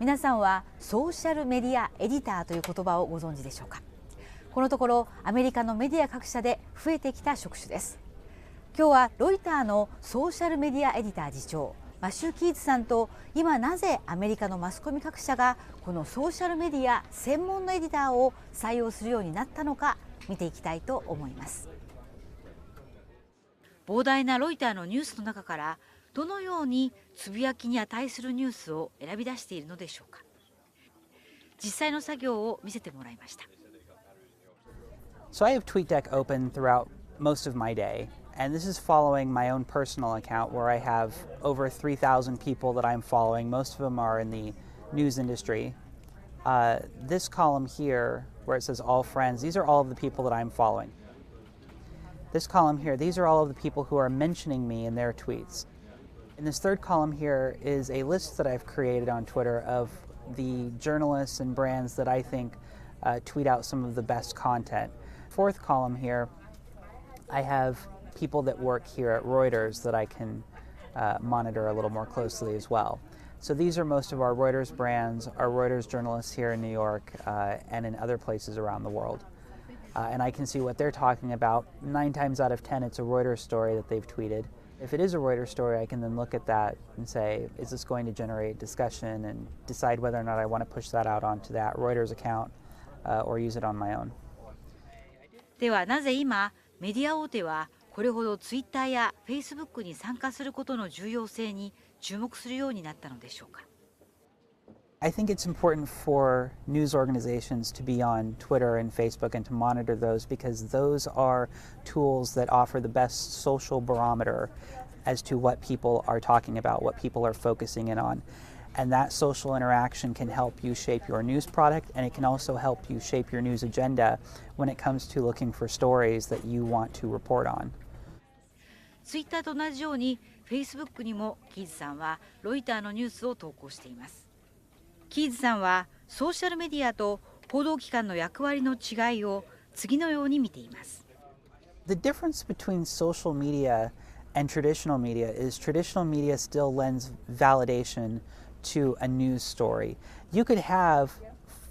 皆さんはソーシャルメディアエディターという言葉をご存知でしょうか。このところアメリカのメディア各社で増えてきた職種です。今日はロイターのソーシャルメディアエディター次長マシュー・キーズさんと、今なぜアメリカのマスコミ各社がこのソーシャルメディア専門のエディターを採用するようになったのか見ていきたいと思います。膨大なロイターのニュースの中からどのようにつぶやきに値するニュースを選び出しているのでしょうか。実際の作業を見せてもらいました。So I have TweetDeck open throughout most of my day, and this is following my own personal account where I have over 3,000 people that I'm following. Most of them are in the news industry. This column here, where it says all friends, these are all of the people that I'm following. This column here, these are all of the people who are mentioning me in their tweets. And this third column here is a list that I've created on Twitter of the journalists and brands that I think tweet out some of the best content. Fourth column here, I have people that work here at Reuters that I can monitor a little more closely as well. So these are most of our Reuters brands, our Reuters journalists here in New York and in other places around the world. And I can see what they're talking about. 9 times out of 10, it's a Reuters story that they've tweeted. If it is a Reuters story, I can then look at that and say, is this going to generate discussion, and decide whether or not I want to push that out onto that Reuters account or use it on my own. ではなぜ今メディア大手はこれほどツイッターやフェイスブックに参加することの重要性に注目するようになったのでしょうか。I think it's important for news organizations to be on Twitter and Facebook and to monitor those, because those are tools that offer the best social barometer as to what people are talking about, what people are focusing in on. And that social interaction can help you shape your news product, and it can also help you shape your news agenda when it comes to looking for stories that you want to report on. ツイッターと同じように Facebook にもキーズさんはロイターのニュースを投稿しています。キーズさんはソーシャルメディアと報道機関の役割の違いを次のように見ています。The difference between social media and traditional media is traditional media still lends validation to a news story. You could have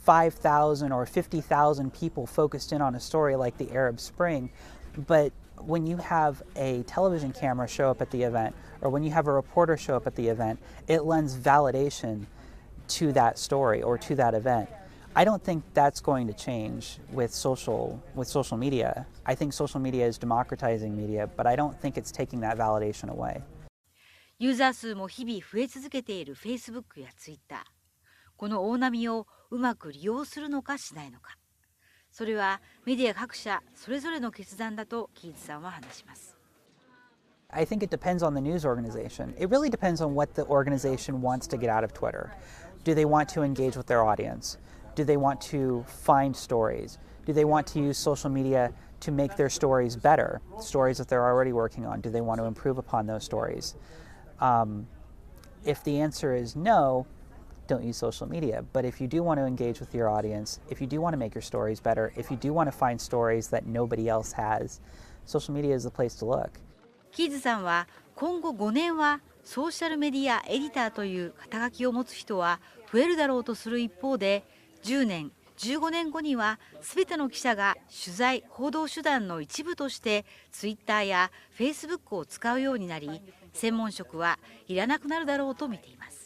5,000 or 50,000 people focused in on a story like the Arab Spring, but when you have a television camera show up at the event, or when you have a reporter show up at the event, it lends validation to that story or to that event. I don't think that's going to change with social media. I think social media is democratizing media, but I don't think it's taking that validation away. ユーザー数も日々増え続けている Facebook や Twitter。この大波をうまく利用するのかしないのか。それはメディア各社それぞれの決断だとキーズさんは話します。I think it depends on the news organization. It really depends on what the organization wants to get out of Twitter. Do they want to engage with their audience? Do they want to find stories? Do they want to use social media to make their stories better? Stories that they're already working on, do they want to improve upon those stories? If the answer is no, don't use social media. But if you do want to engage with your audience, if you do want to make your stories better, if you do want to find stories that nobody else has, social media is the place to look. キーズさんは今後5年はソーシャルメディアエディターという肩書きを持つ人は増えるだろうとする一方で、10年、15年後には全ての記者が取材・報道手段の一部としてツイッターやフェイスブックを使うようになり、専門職はいらなくなるだろうと見ています。